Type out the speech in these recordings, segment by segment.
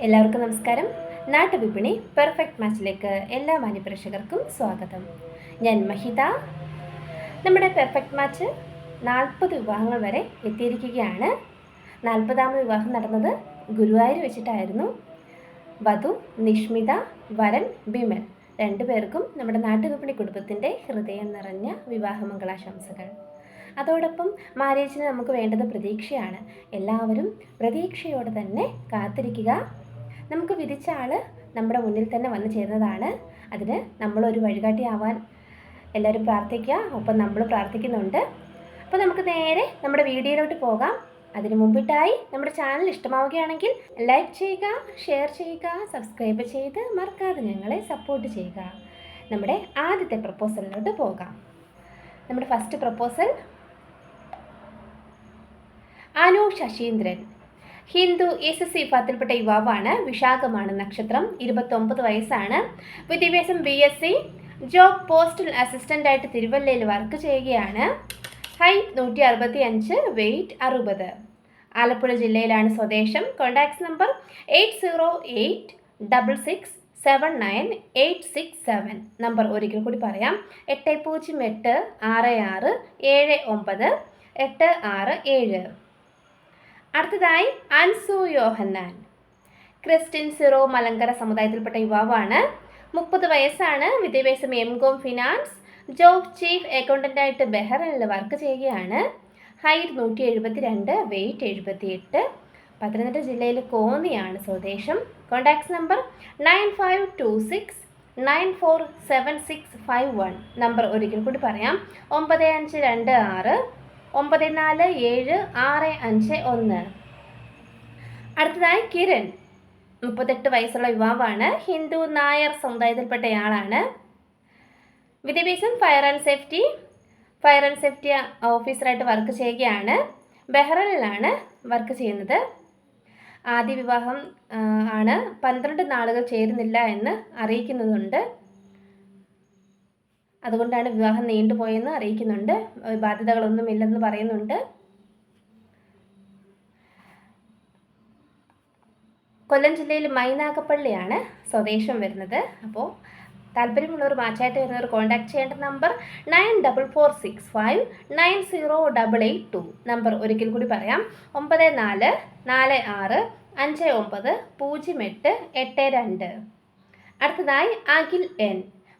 എല്ലാവർക്കും നമസ്കാരം. നാട്ടുവിപണി പെർഫെക്റ്റ് മാച്ചിലേക്ക് എല്ലാ മാന്യപ്രേക്ഷകർക്കും സ്വാഗതം. ഞാൻ മഹിത. നമ്മുടെ പെർഫെക്റ്റ് മാച്ച് 40 വിവാഹങ്ങൾ വരെ എത്തിയിരിക്കുകയാണ്. 40ാമത് വിവാഹം നടന്നത് ഗുരുവായൂർ വെച്ചിട്ടായിരുന്നു. വധു നിഷ്മിത, വരൻ ബിമൽ, രണ്ടുപേർക്കും നമ്മുടെ നാട്ടുവിപണി കുടുംബത്തിൻ്റെ ഹൃദയം നിറഞ്ഞ വിവാഹമംഗളാശംസകൾ. അതോടൊപ്പം മാരേജിന് നമുക്ക് വേണ്ടത് പ്രതീക്ഷയാണ്. എല്ലാവരും പ്രതീക്ഷയോടെ തന്നെ കാത്തിരിക്കുക. നമുക്ക് വിധിച്ച ആൾ നമ്മുടെ മുന്നിൽ തന്നെ വന്നു ചേരുന്നതാണ്. അതിന് നമ്മളൊരു വഴികാട്ടിയാവാൻ എല്ലാവരും പ്രാർത്ഥിക്കുക. ഒപ്പം നമ്മൾ പ്രാർത്ഥിക്കുന്നുണ്ട്. അപ്പോൾ നമുക്ക് നേരെ നമ്മുടെ വീഡിയോയിലോട്ട് പോകാം. അതിനു മുമ്പിട്ടായി നമ്മുടെ ചാനൽ ഇഷ്ടമാവുകയാണെങ്കിൽ ലൈക്ക് ചെയ്യുക, ഷെയർ ചെയ്യുക, സബ്സ്ക്രൈബ് ചെയ്ത് മറക്കാതെ ഞങ്ങളെ സപ്പോർട്ട് ചെയ്യുക. നമ്മുടെ ആദ്യത്തെ പ്രപ്പോസലിലോട്ട് പോകാം. നമ്മുടെ first proposal Anu Saseendran, Hindu SSC വിഭാഗത്തിൽപ്പെട്ട യുവാവാണ്. വിശാഖമാണ് നക്ഷത്രം. 29 വയസ്സാണ്. വിദ്യാഭ്യാസം BSc. ജോബ് പോസ്റ്റൽ അസിസ്റ്റൻ്റായിട്ട് തിരുവല്ലയിൽ വർക്ക് ചെയ്യുകയാണ്. Height 165, weight 60. ആലപ്പുഴ ജില്ലയിലാണ് സ്വദേശം. Contacts number 808666798667. നമ്പർ ഒരിക്കൽ കൂടി പറയാം: 8086698667. അടുത്തതായി അൻസു യോഹന്നാൻ, ക്രിസ്ത്യൻ സിറോ മലങ്കര സമുദായത്തിൽപ്പെട്ട യുവാവാണ്. 30 വയസ്സാണ്. വിദ്യാഭ്യാസം MCom ഫിനാൻസ്. ജോബ് ചീഫ് അക്കൗണ്ടൻ്റായിട്ട് ബഹ്റൈനിൽ വർക്ക് ചെയ്യുകയാണ്. Height 172, weight 78. പത്തനംതിട്ട ജില്ലയിൽ കോന്നിയാണ് സ്വദേശം. Contacts number 9526947651. നമ്പർ ഒരിക്കൽ കൂടി പറയാം: 9526947651. അടുത്തതായി കിരൺ, 38 വയസ്സുള്ള യുവാവാണ്. ഹിന്ദു നായർ സമുദായത്തിൽപ്പെട്ടയാളാണ്. വിദ്യാഭ്യാസം ഫയർ ആൻഡ് സേഫ്റ്റി ഓഫീസറായിട്ട് വർക്ക് ചെയ്യുകയാണ്. ബഹ്റൈനിലാണ് വർക്ക് ചെയ്യുന്നത്. ആദ്യ വിവാഹം ആണ്. 12 നാളുകൾ ചേരുന്നില്ല എന്ന് അറിയിക്കുന്നുണ്ട്. അതുകൊണ്ടാണ് വിവാഹം നീണ്ടുപോയെന്ന് അറിയിക്കുന്നുണ്ട്. ബാധ്യതകളൊന്നുമില്ലെന്ന് പറയുന്നുണ്ട്. കൊല്ലം ജില്ലയിൽ മൈനാഗപ്പള്ളിയാണ് സ്വദേശം വരുന്നത്. അപ്പോൾ താല്പര്യമുള്ളവർ മാച്ചായിട്ട് വരുന്നവർ കോൺടാക്ട് ചെയ്യേണ്ട നമ്പർ 9445908882. നമ്പർ ഒരിക്കൽ കൂടി പറയാം: 9446590882. അടുത്തതായി അഖിൽ N,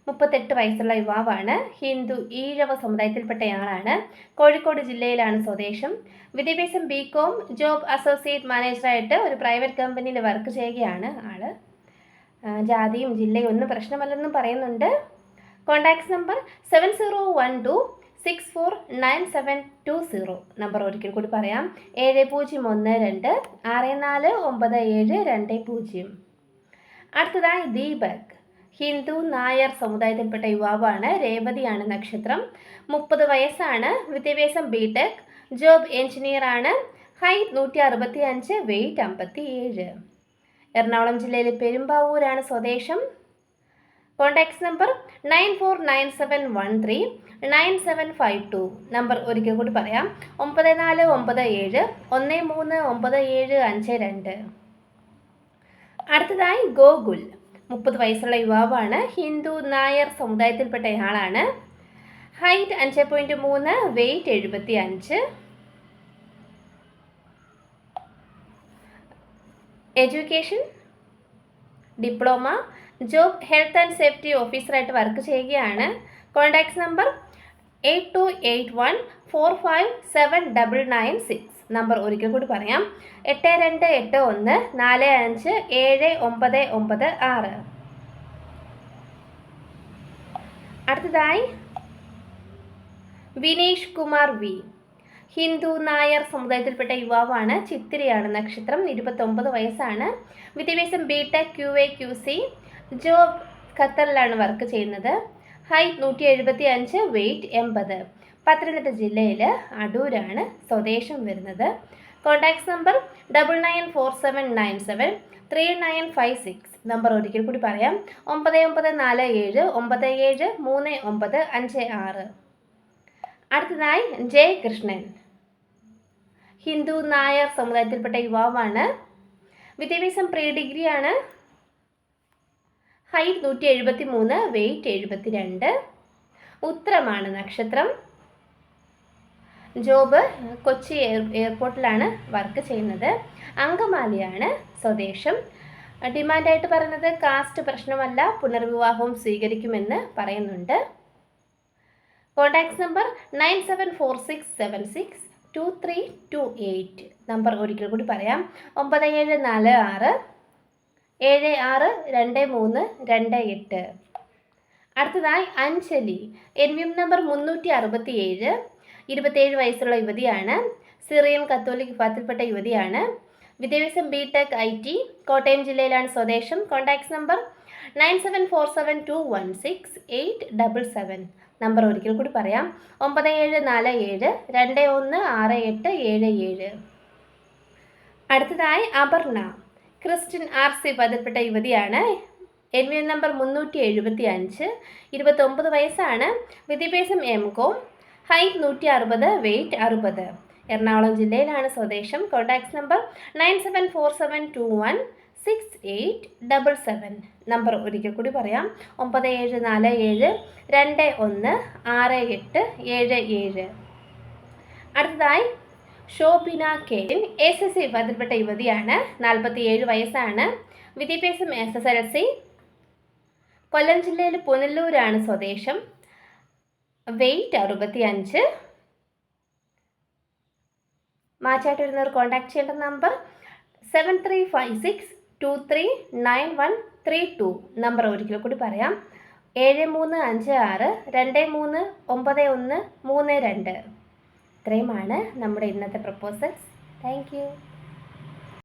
38 വയസ്സുള്ള യുവാവാണ്. ഹിന്ദു ഈഴവ സമുദായത്തിൽപ്പെട്ടയാളാണ്. കോഴിക്കോട് ജില്ലയിലാണ് സ്വദേശം. വിദ്യാഭ്യാസം BCom. ജോബ് അസോസിയേറ്റ് മാനേജറായിട്ട് ഒരു പ്രൈവറ്റ് കമ്പനിയിൽ വർക്ക് ചെയ്യുകയാണ് ആള്. ജാതിയും ജില്ലയും ഒന്നും പ്രശ്നമല്ലെന്നും പറയുന്നുണ്ട്. Contacts number 7012649720. നമ്പർ ഒരിക്കൽ കൂടി പറയാം: 7012649720. അടുത്തതായി ദീപക്, ഹിന്ദു നായർ സമുദായത്തിൽപ്പെട്ട യുവാവാണ്. രേവതിയാണ് നക്ഷത്രം. 30 വയസ്സാണ്. വിദ്യാഭ്യാസം BTech. ജോബ് എഞ്ചിനീയർ ആണ്. Height 165, weight 57. എറണാകുളം ജില്ലയിലെ പെരുമ്പാവൂരാണ് സ്വദേശം. Contacts number 9497139752. നമ്പർ ഒരിക്കൽ കൂടി പറയാം: 9497139752. അടുത്തതായി ഗോകുൽ, 30 വയസ്സുള്ള യുവാവാണ്. ഹിന്ദു നായർ സമുദായത്തിൽപ്പെട്ടയാളാണ്. Height 5.3, weight 75. Education diploma. Job health and safety ഓഫീസറായിട്ട് വർക്ക് ചെയ്യുകയാണ്. Contacts number 8281457996. നമ്പർ ഒരിക്കൽ കൂടി പറയാം: 8281457996. അടുത്തതായി വിനീഷ് കുമാർ V, ഹിന്ദു നായർ സമുദായത്തിൽപ്പെട്ട യുവാവാണ്. ചിത്തിരയാണ് നക്ഷത്രം. 29 വയസ്സാണ്. വിദ്യാഭ്യാസം BTech QA QC. ജോബ് ഖത്തറിലാണ് വർക്ക് ചെയ്യുന്നത്. Height 175, weight 80. പത്തനംതിട്ട ജില്ലയിൽ അടൂരാണ് സ്വദേശം വരുന്നത്. Contacts number 9947973956. നമ്പർ ഒരിക്കൽ കൂടി പറയാം: 9947973956. അടുത്തതായി ജയകൃഷ്ണൻ, ഹിന്ദു നായർ സമുദായത്തിൽപ്പെട്ട യുവാവാണ്. വിദ്യാഭ്യാസം പ്രീ ഡിഗ്രിയാണ്. Height 173, weight 72. ഉത്തരമാണ് നക്ഷത്രം. ജോബ് കൊച്ചി എയർപോർട്ടിലാണ് വർക്ക് ചെയ്യുന്നത്. അങ്കമാലിയാണ് സ്വദേശം. ഡിമാൻഡായിട്ട് പറയുന്നത് കാസ്റ്റ് പ്രശ്നമല്ല, പുനർവിവാഹവും സ്വീകരിക്കുമെന്ന് പറയുന്നുണ്ട്. Contacts number 9746762328. നമ്പർ ഒരിക്കൽ കൂടി പറയാം, 9746 762328. അടുത്തതായി അഞ്ജലി, NVM നമ്പർ 367, 27 വയസ്സുള്ള യുവതിയാണ്. സിറിയൻ കത്തോലിക് വിഭാഗത്തിൽപ്പെട്ട യുവതിയാണ്. വിദ്യാഭ്യാസം BTech IT, കോട്ടയം ജില്ലയിലാണ് സ്വദേശം. Contacts number 9747216877. നമ്പർ ഒരിക്കൽ കൂടി പറയാം, 9747216877. അടുത്തതായി അപർണ, ക്രിസ്ത്യൻ RC വിഭാഗത്തിൽപ്പെട്ട യുവതിയാണ്. NVM നമ്പർ 375, 29 വയസ്സാണ്. വിദ്യാഭ്യാസം MCom, ഹൈറ്റ് 160, വെയ്റ്റ് 60. എറണാകുളം ജില്ലയിലാണ് സ്വദേശം. Contacts number 9747216877. നമ്പർ ഒരിക്കൽ കൂടി പറയാം, 9747216877. അടുത്തതായി ശോഭിന കെ, SSC വിഭാഗത്തിൽപ്പെട്ട യുവതിയാണ്. 47 വയസ്സാണ്. വിദ്യാഭ്യാസം SSLC, കൊല്ലം ജില്ലയിൽ പുനലൂരാണ് സ്വദേശം. വെയ്റ്റ് 65. മാച്ചായിട്ട് വരുന്നവർ കോൺടാക്ട് ചെയ്യേണ്ട നമ്പർ 7356239132. നമ്പർ ഒരിക്കൽ കൂടി പറയാം, 7356239132. ഇത്രയുമാണ് നമ്മുടെ ഇന്നത്തെ പ്രപ്പോസൽസ്. Thank you.